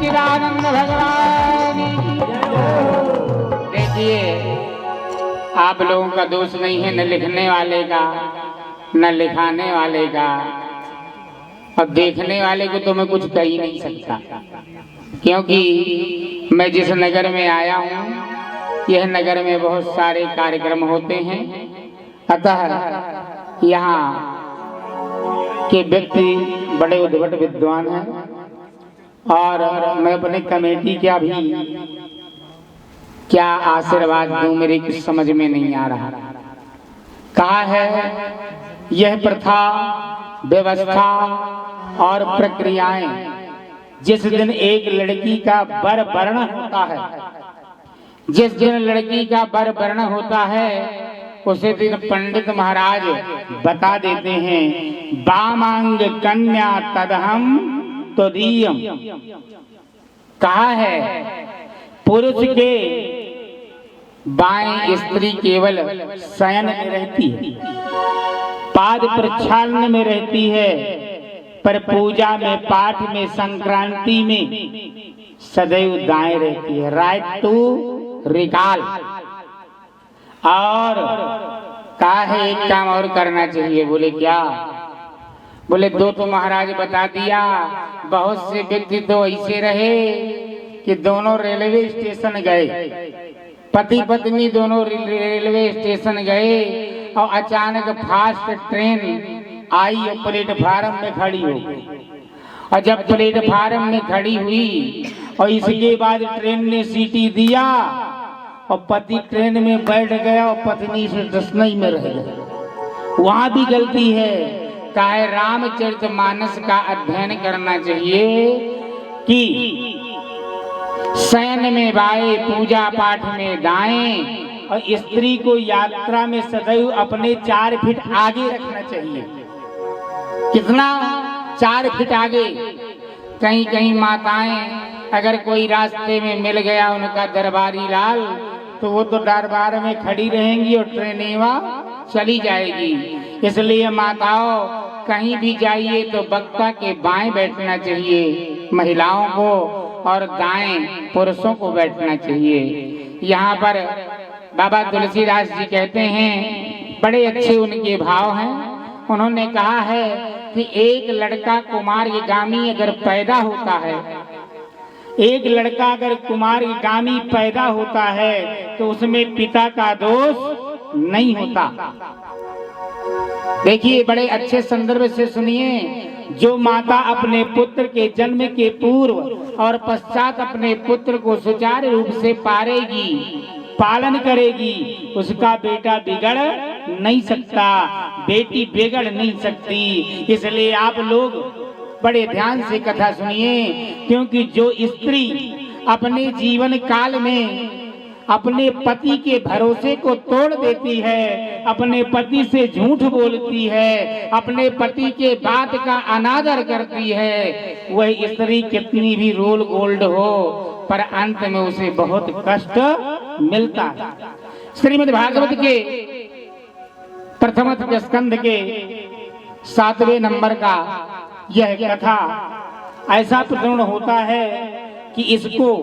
सच्चिदानंद भगवान। देखिए, आप लोगों का दोष नहीं है, न लिखने वाले का न लिखाने वाले का, और देखने वाले को तो मैं कुछ कह ही नहीं सकता, क्योंकि मैं जिस नगर में आया हूँ यह नगर में बहुत सारे कार्यक्रम होते हैं। अतः यहाँ के व्यक्ति बड़े उद्भट विद्वान हैं और मैं अपने कमेटी का भी क्या आशीर्वाद दूं, मेरी कुछ समझ में नहीं आ रहा। कहा है यह प्रथा, व्यवस्था और प्रक्रियाएं जिस दिन एक लड़की का वर वर्ण होता है, जिस दिन लड़की का वर वर्ण होता है उसी दिन पंडित महाराज बता देते हैं, वामांग कन्या तदहम तदीयम। कहा है पुरुष के बाएं स्त्री केवल शयन में रहती है, पाद प्रक्षालन में रहती है, पर पूजा में, पाठ में, संक्रांति में सदैव दाएं रहती है, राइट टू रिकॉल। और कहा है एक काम और करना चाहिए। बोले क्या? बोले दो तो महाराज बता दिया, बहुत से व्यक्ति तो ऐसे रहे कि दोनों रेलवे स्टेशन गए, पति पत्नी दोनों रेलवे स्टेशन गए और अचानक फास्ट ट्रेन आई और प्लेटफार्म में खड़ी हो गई। और जब प्लेटफार्म में खड़ी हुई और इसके बाद ट्रेन ने सीटी दिया और पति ट्रेन में बैठ गया और पत्नी से दसनई में रह गया। वहां भी गलती है। कहा है रामचरितमानस का अध्ययन करना चाहिए कि शयन में बाएं, पूजा पाठ में दाएं, और स्त्री को यात्रा में सदैव अपने 4 फीट आगे रखना चाहिए। कितना? 4 फीट आगे। कहीं कहीं माताएं अगर कोई रास्ते में मिल गया उनका दरबारी लाल, तो वो तो दरबार में खड़ी रहेंगी और ट्रेनेवा चली जाएगी। इसलिए माताओं कहीं भी जाइए तो बक्ता के बाएं बैठना चाहिए महिलाओं को और दाएं पुरुषों को बैठना चाहिए। यहाँ पर बाबा तुलसीदास जी कहते हैं, बड़े अच्छे उनके भाव हैं। उन्होंने कहा है कि एक लड़का कुमारगामी अगर पैदा होता है, एक लड़का अगर कुमारगामी पैदा होता है तो उसमें पिता का दोष नहीं होता। देखिए बड़े अच्छे संदर्भ से सुनिए, जो माता अपने पुत्र के जन्म के पूर्व और पश्चात अपने पुत्र को सुचारू रूप से पालेगी, पालन करेगी, उसका बेटा बिगड़ नहीं सकता, बेटी बिगड़ नहीं सकती। इसलिए आप लोग बड़े ध्यान से कथा सुनिए, क्योंकि जो स्त्री अपने जीवन काल में अपने पति के भरोसे को तोड़ देती है, अपने पति से झूठ बोलती है, अपने पति के बात का अनादर करती है, वह स्त्री कितनी भी रोल गोल्ड हो पर अंत में उसे बहुत कष्ट मिलता है। श्रीमद् भागवत के प्रथम स्कंध के 7वें नंबर का यह कथा ऐसा प्रकरण होता है कि इसको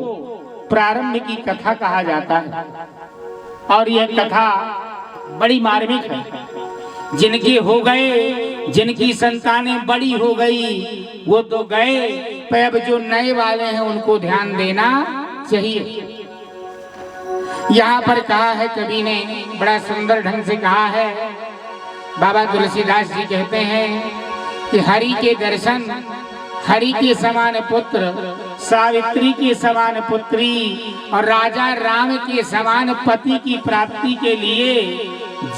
प्रारंभ की कथा कहा जाता है। और यह कथा बड़ी मार्मिक है। जिनके हो गए, जिनकी संतानें बड़ी हो गई वो तो गए, पर अब जो नए वाले हैं उनको ध्यान देना चाहिए। यहाँ पर कहा है, कवि ने बड़ा सुंदर ढंग से कहा है। बाबा तुलसीदास जी कहते हैं कि हरि के दर्शन, हरि के समान पुत्र, सावित्री के समान पुत्री और राजा राम के समान पति की प्राप्ति के लिए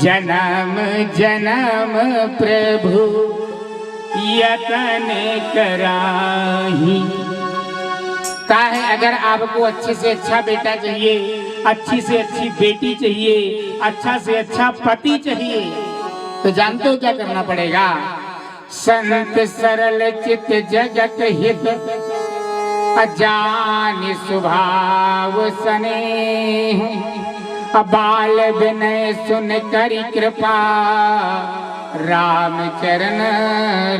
जन्म जन्म प्रभु यतन कराही। कहा है अगर आपको अच्छे से अच्छा बेटा चाहिए, अच्छी से अच्छी बेटी चाहिए, अच्छा से अच्छा पति चाहिए, तो जानते हो क्या करना पड़ेगा? संत सरल चित जगत हित अजान स्वभाव स्नेह, बाल विनय सुन करी कृपा राम चरण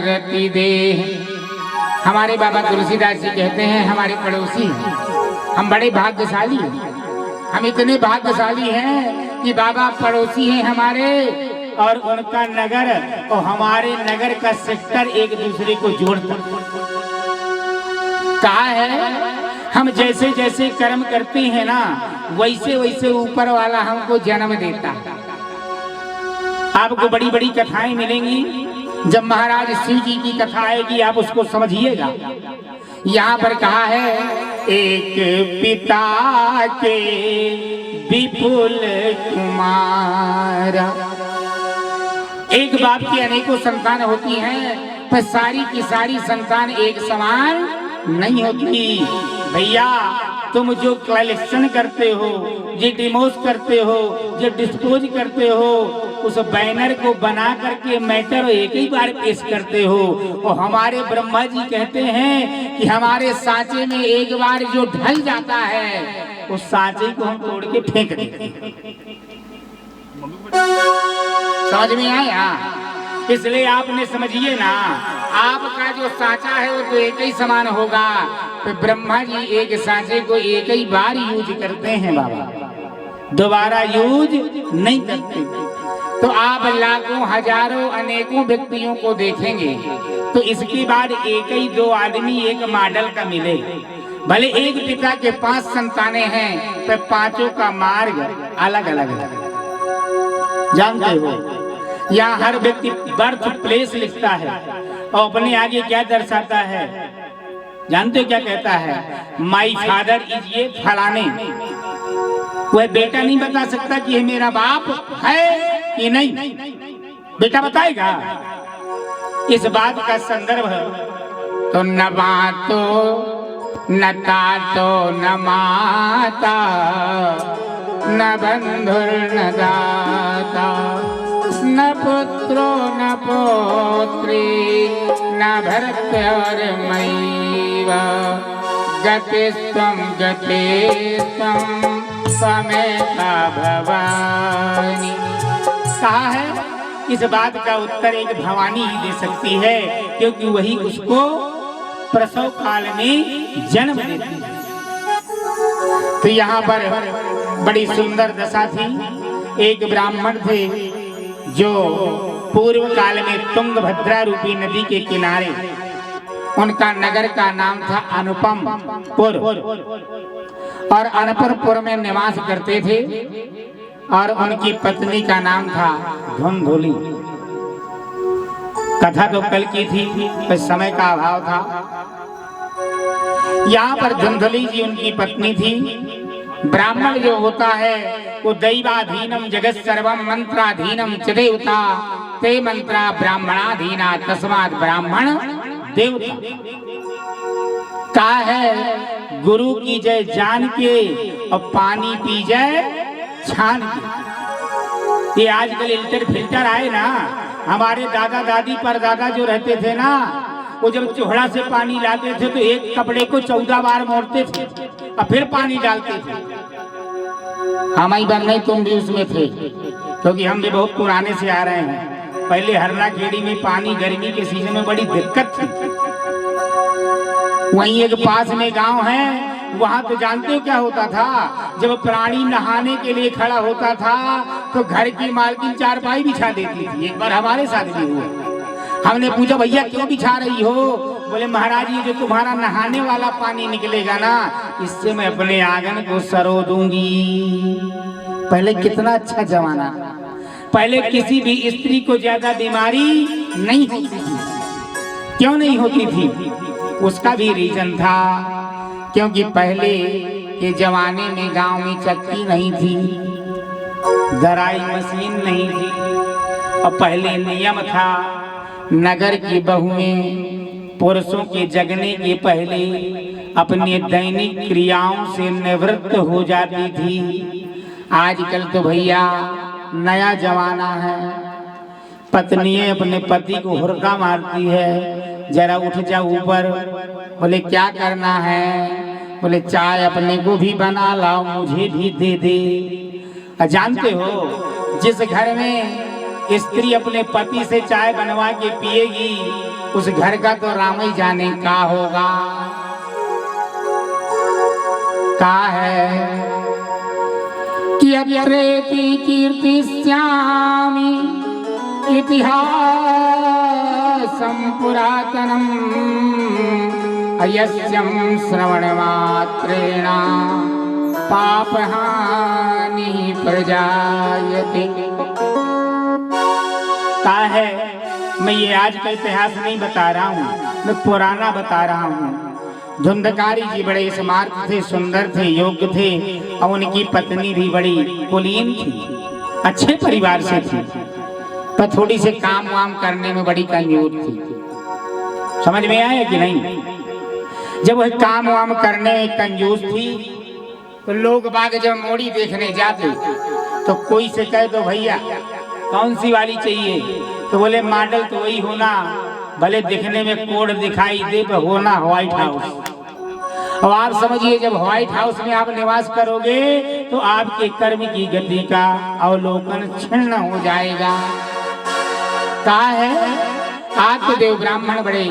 रति देह। हमारे बाबा तुलसीदास जी कहते हैं हमारे पड़ोसी हैं, हम बड़े भाग्यशाली हैं। हम इतने भाग्यशाली हैं कि बाबा पड़ोसी हैं हमारे, और उनका नगर और हमारे नगर का सेक्टर एक दूसरे को जोड़ता। कहा है हम जैसे जैसे कर्म करते हैं ना, वैसे वैसे ऊपर वाला हमको जन्म देता है। आपको बड़ी बड़ी कथाएं मिलेंगी, जब महाराज शिव जी की कथा आएगी आप उसको समझिएगा। यहाँ पर कहा है एक पिता के विपुल कुमार। एक बाप की अनेकों संतान होती हैं, पर सारी की सारी संतान एक समान नहीं होती। भैया तुम जो कलेक्शन करते हो, जो डिमोस करते हो, जो डिस्पोज करते हो, उस बैनर को बना करके मैटर एक ही बार पेश करते हो। और हमारे ब्रह्मा जी कहते हैं कि हमारे सांचे में एक बार जो ढल जाता है उस सांचे को हम तोड़ के फेंक देते। समझ में आया? इसलिए आपने समझिए ना, आपका जो सांचा है वो तो एक ही समान होगा। तो ब्रह्मा जी एक सांचे को एक ही बार यूज करते हैं बाबा, दोबारा यूज नहीं करते। तो आप लाखों हजारों अनेकों व्यक्तियों को देखेंगे तो इसके बाद एक ही दो आदमी एक मॉडल का मिले। भले एक पिता के 5 संतानें हैं, तो पांचों का मार्ग अलग अलग है। जानते हो यहाँ हर व्यक्ति बर्थ प्लेस लिखता है और अपने आगे क्या दर्शाता है? जानते हो क्या कहता है? माई फादर इज ये फलाने। वह बेटा नहीं बता सकता कि ये मेरा बाप है कि नहीं, बेटा बताएगा। इस बात का संदर्भ तो न बातो न तातो न माता न बंधुर न दाता न पुत्रो न पौत्री न भर्तृर्मैव गतिस्त्वं गतिस्त्वं त्वमेका भवानी। कहा है इस बात का उत्तर एक भवानी ही दे सकती है, क्योंकि वही उसको प्रसव काल में जन्म देती है। तो यहाँ पर बड़ी सुंदर दशा थी। एक ब्राह्मण थे जो पूर्व काल में तुंगभद्रा रूपी नदी के किनारे, उनका नगर का नाम था अनुपमपुर, और अनुपमपुर में निवास करते थे। और उनकी पत्नी का नाम था धुंधुली। कथा तो कल की थी, पर समय का अभाव था। यहाँ पर धुंधुली जी उनकी पत्नी थी। ब्राह्मण जो होता है वो दैवाधीनम जगत सर्वम मंत्राधीनम च देवता ते मंत्रा ब्राह्मणाधीना तस्मात् ब्राह्मण देवता। कहा है गुरु की जय जान के और पानी पी जाए छान के। ये आजकल फिल्टर आए ना, हमारे दादा दादी पर दादा जो रहते थे ना, वो जब चोहड़ा से पानी लाते थे तो एक कपड़े को 14 बार मोड़ते थे और फिर पानी डालते थे। हम ही बन नहीं, तुम भी उसमें थे, क्योंकि हम भी बहुत पुराने से आ रहे हैं। पहले हरना खेड़ी में पानी गर्मी के सीजन में बड़ी दिक्कत थी। वहीं एक पास में गांव है, वहां तो जानते हो क्या होता था? जब प्राणी नहाने के लिए खड़ा होता था तो घर की मालकिन चारपाई बिछा देती थी। एक बार हमारे साथ भी हुआ। हमने पूछा भैया क्यों बिछा रही हो? बोले महाराज ये जो तुम्हारा नहाने वाला पानी निकलेगा ना, इससे मैं अपने आंगन को सरो दूंगी। पहले कितना अच्छा जमाना, पहले किसी भी स्त्री को ज्यादा बीमारी नहीं होती थी। क्यों नहीं होती थी? उसका भी रीजन था, क्योंकि पहले के जमाने में गांव में चक्की नहीं थी, दराई मशीन नहीं थी, और पहले नियम था नगर की बहुएं पुरुषों के जगने के पहले अपनी दैनिक क्रियाओं से निवृत्त हो जाती थी। आजकल तो भैया नया जमाना है, पत्नियां अपने पति को हुर्का मारती है, जरा उठ जा ऊपर। बोले क्या करना है? बोले चाय अपने को भी बना लाओ, मुझे भी दे दे। जानते हो जिस घर में स्त्री अपने पति से चाय बनवा के पिएगी उस घर का तो राम ही जाने का होगा। का है कि अत्रेति कीर्तिस्यामि इतिहासं पुरातनम् अयस्यं श्रवणमात्रेण पापहानि प्रजायते। का है मैं ये आज का इतिहास नहीं बता रहा हूँ, मैं पुराना बता रहा हूँ। धुंधकारी जी बड़े स्मार्ट थे, सुंदर थे, योग्य थे और उनकी पत्नी भी बड़ी कुलीन थी, अच्छे परिवार से थी, पर थोड़ी से काम वाम करने में बड़ी कंजूस थी। समझ में आया कि नहीं? जब वह काम वाम करने में कंजूस थी तो लोग बाग जब मोड़ी देखने जाते तो कोई से कहे तो भैया कौन सी वाली चाहिए, तो बोले मॉडल तो वही होना, भले दिखने में कोड दिखाई दे पर होना व्हाइट हाउस। अब आप समझिए जब व्हाइट हाउस में आप निवास करोगे तो आपके कर्म की गति का अवलोकन क्षीण हो जाएगा। कहा है आत्मदेव ब्राह्मण बड़े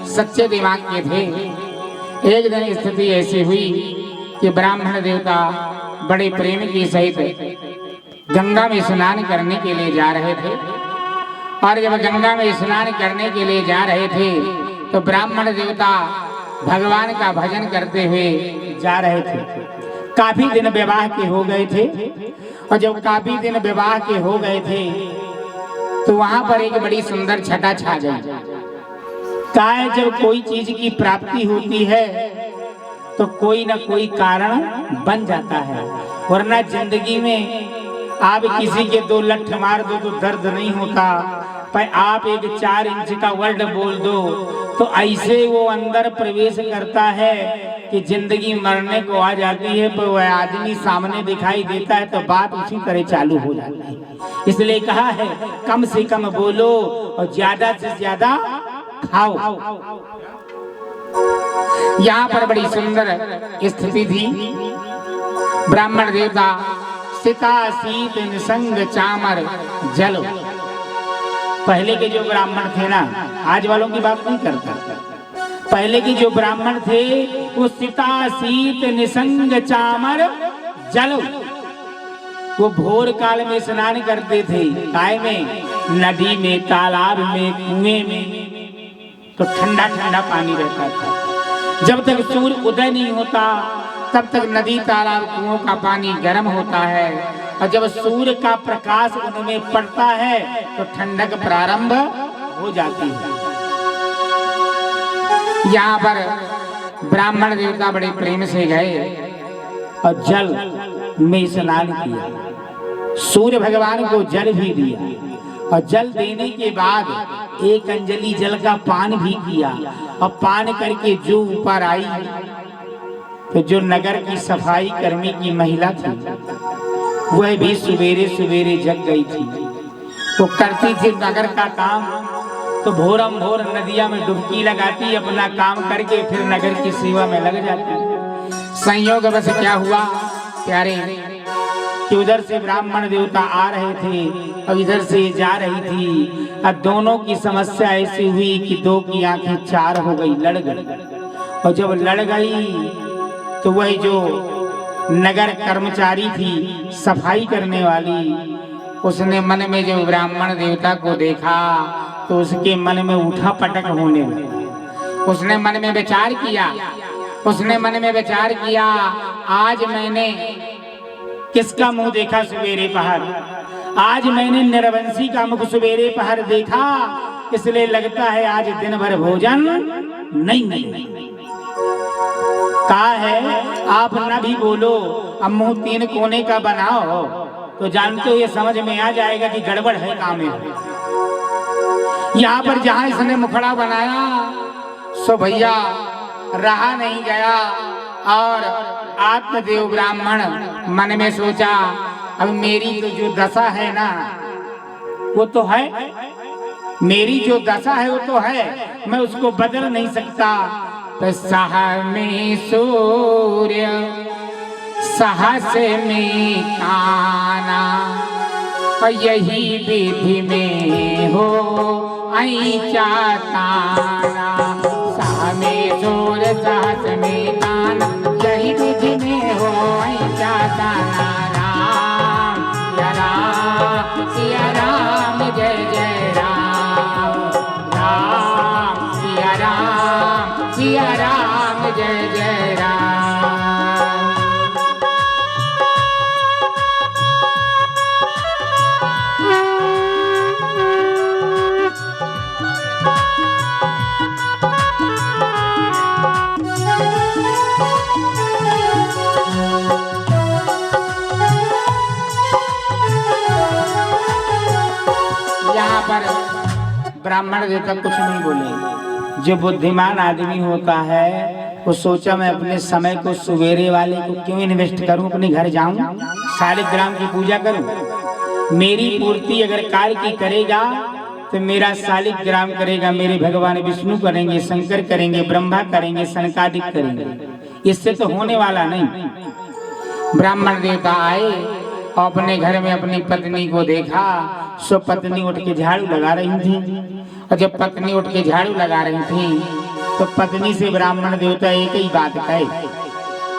सच्चे दिमाग के थे। एक दिन स्थिति ऐसी हुई कि ब्राह्मण देवता बड़े प्रेम के सहित गंगा में स्नान करने के लिए जा रहे थे। और जब गंगा में स्नान करने के लिए जा रहे थे तो ब्राह्मण देवता भगवान का भजन करते हुए जा रहे थे। काफी दिन विवाह के हो गए थे और जब काफी दिन विवाह के हो गए थे तो वहां पर एक बड़ी सुंदर छटा छा गई। कहा है जब कोई चीज की प्राप्ति होती है तो कोई ना कोई कारण बन जाता है, वरना जिंदगी में आप किसी के 2 लठ मार दो तो दर्द नहीं होता, पर आप एक 4 इंच का वर्ड बोल दो तो ऐसे वो अंदर प्रवेश करता है कि जिंदगी मरने को आ जाती है, पर वह आदमी सामने दिखाई देता है तो बात उसी तरह चालू हो जाती है। इसलिए कहा है कम से कम बोलो और ज्यादा से ज्यादा खाओ। यहाँ पर बड़ी सुंदर स्थिति थी। ब्राह्मण देवता सीता शीत निसंग चामर जल। पहले के जो ब्राह्मण थे ना, आज वालों की बात नहीं करता, पहले के जो ब्राह्मण थे वो सीता शीत निसंग चामर जल, वो भोर काल में स्नान करते थे। काय में? नदी में, तालाब में, कुएं में, तो ठंडा ठंडा पानी रहता था। जब तक सूर्य उदय नहीं होता तब तक नदी तालाब कुओं का पानी गर्म होता है, और जब सूर्य का प्रकाश उनमें पड़ता है तो ठंडक प्रारंभ हो जाती है। यहाँ पर ब्राह्मण देवता बड़े प्रेम से गए और जल में स्नान किया, सूर्य भगवान को जल भी दिया, और जल देने के बाद 1 अंजलि जल का पान भी किया, और पान करके जो ऊपर आई तो जो नगर की सफाई कर्मी की महिला थी वह भी सवेरे सवेरे जग गई थी। वो करती थी नगर का काम, तो भोरम भोर नदिया में डुबकी लगाती, अपना काम करके फिर नगर की सेवा में लग जाती। संयोग बस क्या हुआ प्यारे कि उधर से ब्राह्मण देवता आ रहे थे और इधर से जा रही थी, और दोनों की समस्या ऐसी हुई कि 2 की आंखें 4 हो गई, लड़ गई। और जब लड़ गई तो वही जो नगर कर्मचारी थी, सफाई करने वाली, उसने मन में जो ब्राह्मण देवता को देखा तो उसके मन में उठा पटक होने लगा। उसने मन में विचार किया, आज मैंने किसका मुंह देखा सवेरे पहर, आज मैंने निर्वंशी का मुख सवेरे पहर देखा, इसलिए लगता है आज दिन भर भोजन नहीं। कहा है आप न भी बोलो, अब मुंह 3 कोने का बनाओ तो जानते हो ये समझ में आ जाएगा कि गड़बड़ है काम में। यहाँ पर जहां इसने मुखड़ा बनाया सो भैया रहा नहीं गया, और आत्मदेव ब्राह्मण मन में सोचा अब मेरी तो जो दशा है ना वो तो है, मेरी जो दशा है वो तो है, मैं उसको बदल नहीं सकता। तो साह में सूर्य सहस में काना, और यही विधि में हो ऐचा ताना, सामे जोर सास में ताना, यही विधि में हो ऐचा ताना। राम सिया राम जय जय राम, राम सिया राम जय जय राम। ब्राह्मण देवता कुछ नहीं बोले। जो बुद्धिमान आदमी होता है वो सोचा मैं अपने समय को सवेरे वाले को क्यों इन्वेस्ट करूं, अपने घर जाऊं, शालिग्राम की पूजा करूं। मेरी पूर्ति अगर काल की करेगा तो मेरा शालिग्राम करेगा, मेरे भगवान विष्णु करेंगे, शंकर करेंगे, ब्रह्मा करेंगे, सनकादिक करेंगे। इससे तो होने वाला नहीं। ब्राह्मण देवता आए और अपने घर में अपनी पत्नी को देखा। सो पत्नी उठ के झाड़ू लगा रही थी, और जब पत्नी उठ के झाड़ू लगा रही थी तो पत्नी से ब्राह्मण देवता एक ही बात कहे।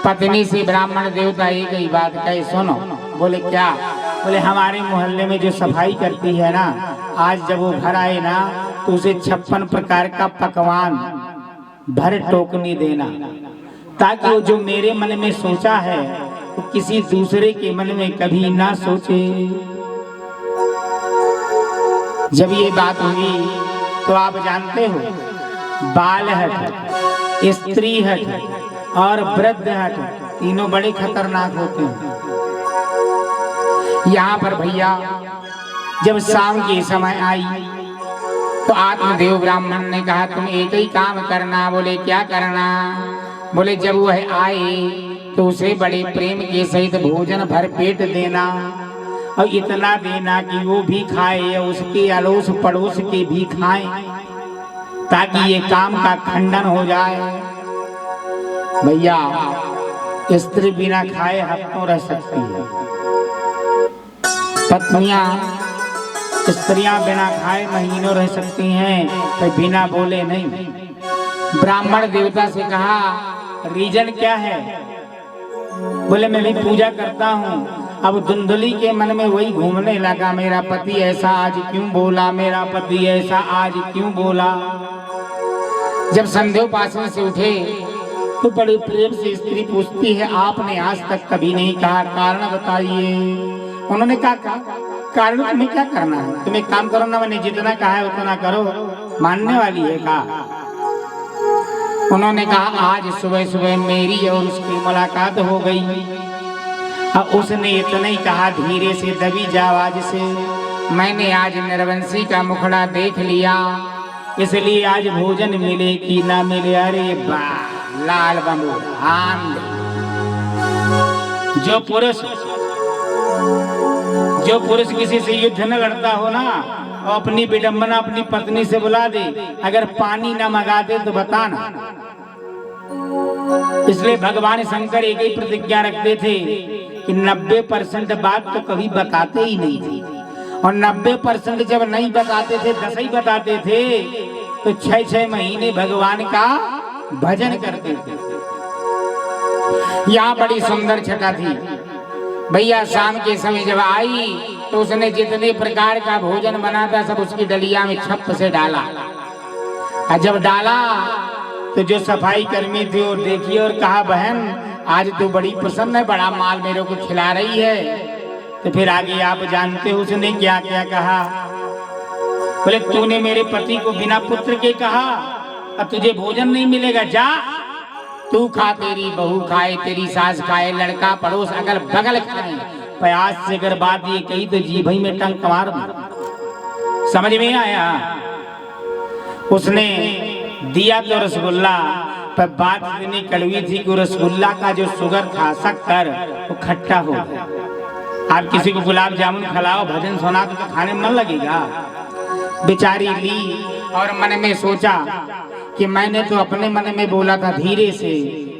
पत्नी से ब्राह्मण देवता एक ही बात कहे, सुनो। बोले क्या? बोले हमारे मोहल्ले में जो सफाई करती है ना, आज जब वो घर आए ना तो उसे 56 प्रकार का पकवान भर टोकनी देना, ताकि वो जो मेरे मन में सोचा है वो किसी दूसरे के मन में कभी ना सोचे। जब ये बात हुई तो आप जानते हो बाल हट, स्त्री हट और वृद्ध हट तीनों बड़े खतरनाक होते हैं। यहाँ पर भैया जब शाम के समय आई तो आत्मदेव ब्राह्मण ने कहा तुम एक ही काम करना। बोले क्या करना? बोले जब वह आए तो उसे बड़े प्रेम के सहित भोजन भर पेट देना, और इतना देना कि वो भी खाए और उसके अड़ोस पड़ोस के भी खाएं, ताकि ये काम का खंडन हो जाए। भैया स्त्री बिना खाए हफ्तों रह सकती है, पत्नियां स्त्रियां बिना खाए महीनों रह सकती हैं, पर बिना बोले नहीं। ब्राह्मण देवता से कहा रीजन क्या है? बोले मैं भी पूजा करता हूँ। अब धुंधली के मन में वही घूमने लगा, मेरा पति ऐसा आज क्यों बोला, मेरा पति ऐसा आज क्यों बोला। जब संध्योपासन से उठे तो बड़े प्रेम से स्त्री पूछती है आपने आज तक कभी नहीं कहा, कारण बताइए। उन्होंने कहा कारण तुम्हें क्या करना है, तुम एक काम करो ना, मैंने जितना कहा है उतना करो, मानने वाली है कहा। उन्होंने कहा आज सुबह सुबह मेरी और उसकी मुलाकात हो गई, और उसने इतना ही कहा धीरे से दबी आवाज से, मैंने आज निर्वंशी का मुखड़ा देख लिया, इसलिए आज भोजन मिले कि ना मिले। अरे वाह लाल बंबू आन। जो पुरुष किसी से युद्ध न लड़ता हो ना, और अपनी विडंबना अपनी पत्नी से बुला दे, अगर पानी ना मंगा दे तो बताना। इसलिए भगवान शंकर एक ही प्रतिज्ञा रखते थे कि 90% बात तो कभी बताते ही नहीं थे, और 90% जब नहीं बताते थे 10 ही बताते थे, तो 6-6 महीने भगवान का भजन करते थे। यहाँ बड़ी सुंदर छटा थी भैया। शाम के समय जब आई तो उसने जितने प्रकार का भोजन बना था सब उसकी डलिया में छप से डाला, और जब डाला तो जो सफाई कर्मी थे और देखी और कहा बहन आज तो बड़ी प्रसन्न है, बड़ा माल मेरे को खिला रही है। तो फिर आगे आप जानते हो उसने क्या क्या कहा। बोले तूने मेरे पति को बिना पुत्र के कहा, अब तुझे भोजन नहीं मिलेगा, जा तू खा, तेरी बहू खाए, तेरी सास खाए, लड़का पड़ोस अगल बगल खाए। प्रयास से अगर बात ये कही तो जी भाई में टंक मार दूं। समझ में आया? उसने दिया तो रसगुल्ला, पर बात इतनी कड़वी थी कि रसगुल्ला का जो शुगर था शक्कर वो खट्टा हो गया। आप किसी को गुलाब जामुन खिलाओ भजन सुना तो खाने में मन लगेगा। बेचारी ली और मन में सोचा कि मैंने तो अपने मन में बोला था धीरे से,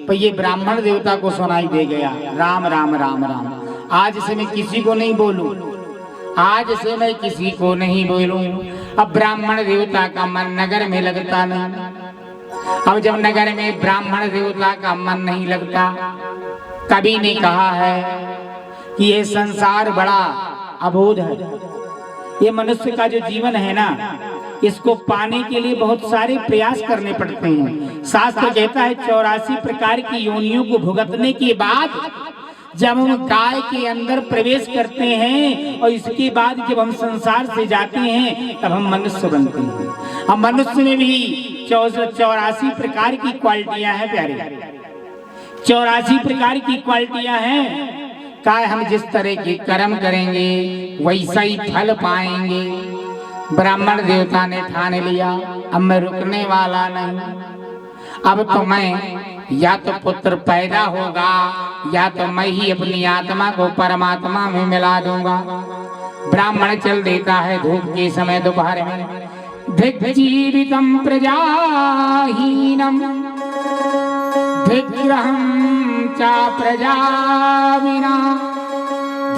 पर ये ब्राह्मण देवता को सुनाई दे गया राम राम राम राम। आज से मैं किसी को नहीं बोलूं, आज से मैं किसी को नहीं बोलूं। अब ब्राह्मण देवता का मन नगर में लगता नहीं। अब जब नगर में ब्राह्मण देवता का मन नहीं लगता, कवि ने कहा है कि ये संसार बड़ा अबोध है। ये मनुष्य का जो जीवन है ना, इसको पाने के लिए बहुत सारे प्रयास करने पड़ते हैं। शास्त्र कहता है 84 प्रकार की योनियों को भुगतने के बाद जब हम गाय के अंदर प्रवेश करते हैं और इसके बाद जब हम संसार से जाते हैं तब हम मनुष्य बनते हैं। हम मनुष्य में भी 84 प्रकार की क्वालिटियां हैं प्यारे, 84 प्रकार की क्वालिटियां हैं। क्या हम जिस तरह के कर्म करेंगे वैसा ही फल पाएंगे। ब्राह्मण देवता ने ठान लिया, अब मैं रुकने वाला नहीं। अब तो मैं या तो पुत्र पैदा होगा या तो मैं ही अपनी आत्मा को परमात्मा में मिला दूंगा। ब्राह्मण चल देता है धूप के समय दोपहर में। धिक्जीवितम प्रजाहीनम धिग्रहं चा प्रजा विना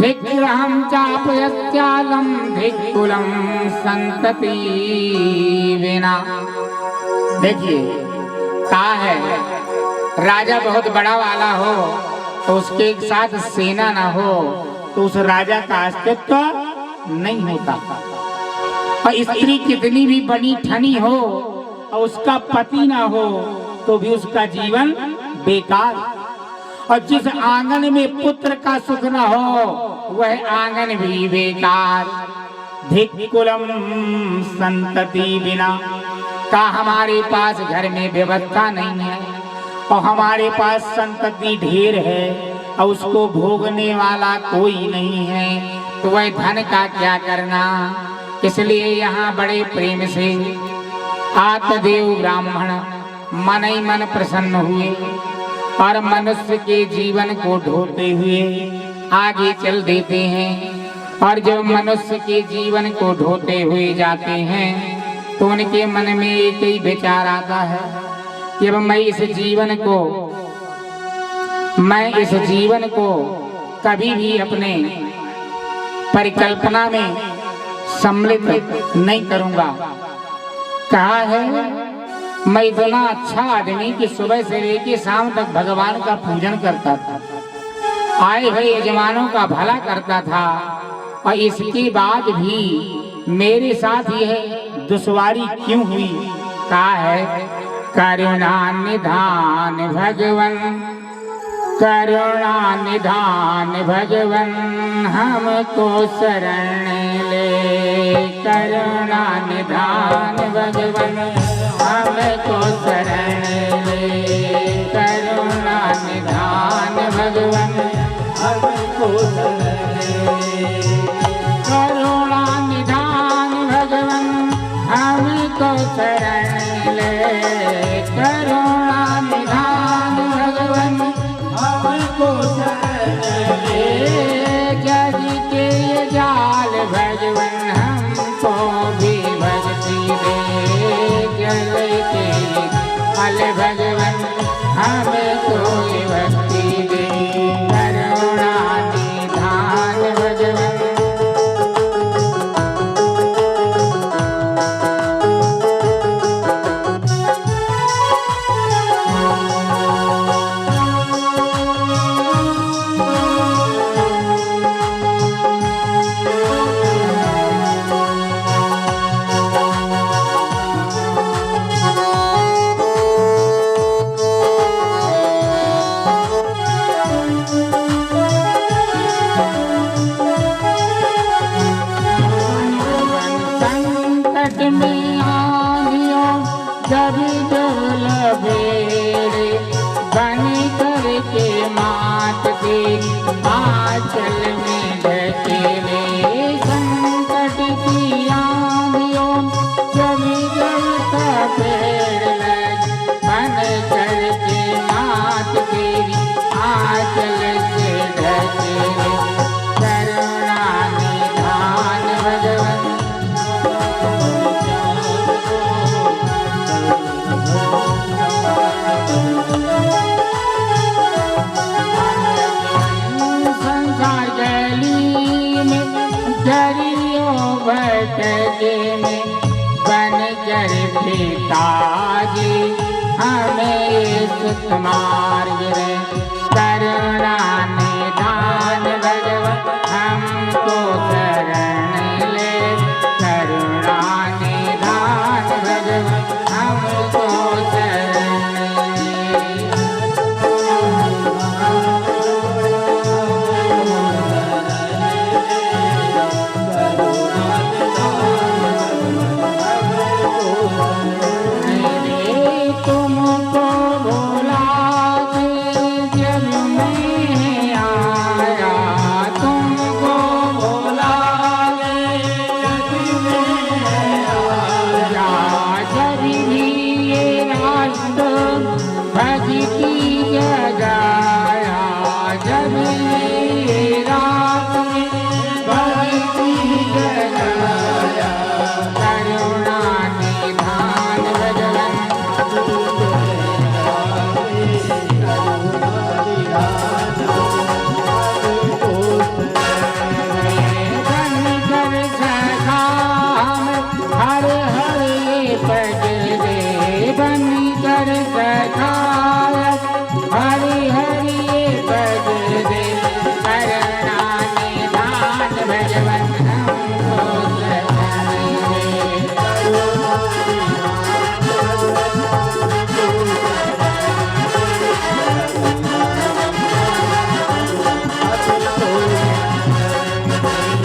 धिग्रहं चापयत्यालं धिक्कुलं संतति विना। देखिए कहा है, राजा बहुत बड़ा वाला हो तो उसके साथ सेना ना हो तो उस राजा का अस्तित्व नहीं होता। और स्त्री कितनी भी बनी ठनी हो और उसका पति ना हो तो भी उसका जीवन बेकार। और जिस आंगन में पुत्र का सुख न हो वह आंगन भी बेकार। धिक्कुलम संतति बिना। का हमारे पास घर में व्यवस्था नहीं है और हमारे पास संतति ढेर है और उसको भोगने वाला कोई नहीं है तो वह धन का क्या करना। इसलिए यहाँ बड़े प्रेम से आत्मदेव ब्राह्मण मन ही मन प्रसन्न हुए और मनुष्य के जीवन को ढोते हुए आगे चल देते हैं। और जब मनुष्य के जीवन को ढोते हुए जाते हैं तो उनके मन में एक ही विचार आता है कि अब मैं इस जीवन को कभी भी अपने परिकल्पना में सम्मिलित नहीं करूंगा। कहा है मैं इतना अच्छा आदमी कि सुबह से लेकर शाम तक भगवान का पूजन करता था, आए हुए यजमानों का भला करता था और इसके बाद भी मेरे साथ यह दुश्वारी क्यों हुई। कहा है करुणा निधान भगवन करुणा निधान भगवन हमको शरण ले। करुणा निधान भगवन हमको शरण ले। करुणा निधान भगवन हमको शरण ले। करुणा निधान भगवन हमको शरण ले। करुणा निधान भगवन हमको शरण ले। जग के ये जाल भगवन हमको भी भक्ति दे। जग के फल भगवन हमको भक्ति दे। करुणा निधान भगवन के में बनकर पिताजी हमें सुत मार्ग रे करुणा निधान भगवान हमको शरण ले करुणा निधान भगवान हमको शरण ले तुमको भुला के जब मैं आया तुमको भुला के जब मैं आया जब भी ये राष्ट्र भजती जगाया जब ये राष्ट्र भजती जगाया करुणा निधान भगवान बनकर सखाम हर हर पग दे बनकर सखाम हर हर पग दे करुणा निधान भगवान हमको शरण दे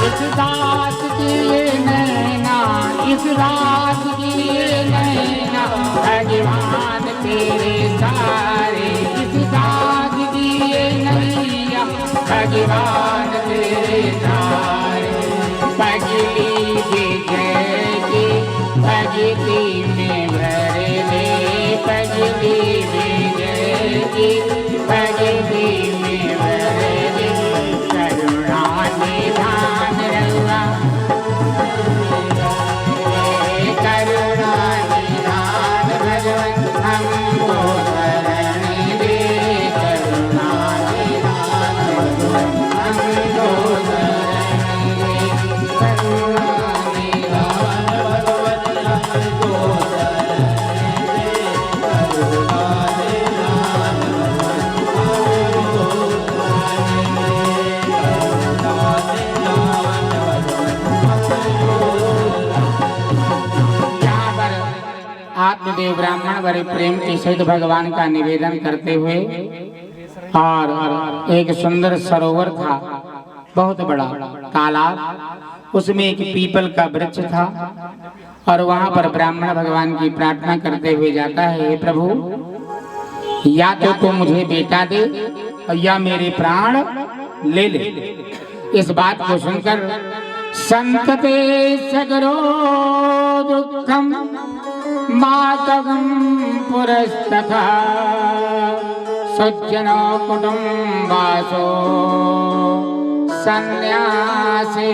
इस रात की ये नैना इस रात की ये नैना भगवान तेरे सारे इस रात की ये नैया भगवान तेरे सारे पगली विजय की पगली में भर ले पगली विजय की पगली में भर ले करुणा निधान रहुआ करुणा निधान भगवान हमको शरण दे करुणा निधान भगवान हमको शरण दे करुणा निधान भगवान हमको शरण दे करुणा निधान यहाँ पर आत्मदेव ब्राह्मण बड़े प्रेम के सहित भगवान का निवेदन करते हुए और एक सुंदर सरोवर था बहुत बड़ा तालाब उसमें एक पीपल का वृक्ष था और वहां पर ब्राह्मण भगवान की प्रार्थना करते हुए जाता है हे प्रभु या तो तुम मुझे बेटा दे और या मेरे प्राण ले ले। इस बात को सुनकर संतते सगरो दुखम मातगम पुरस्तथा सज्जनो कुटुंबासो सन्यासी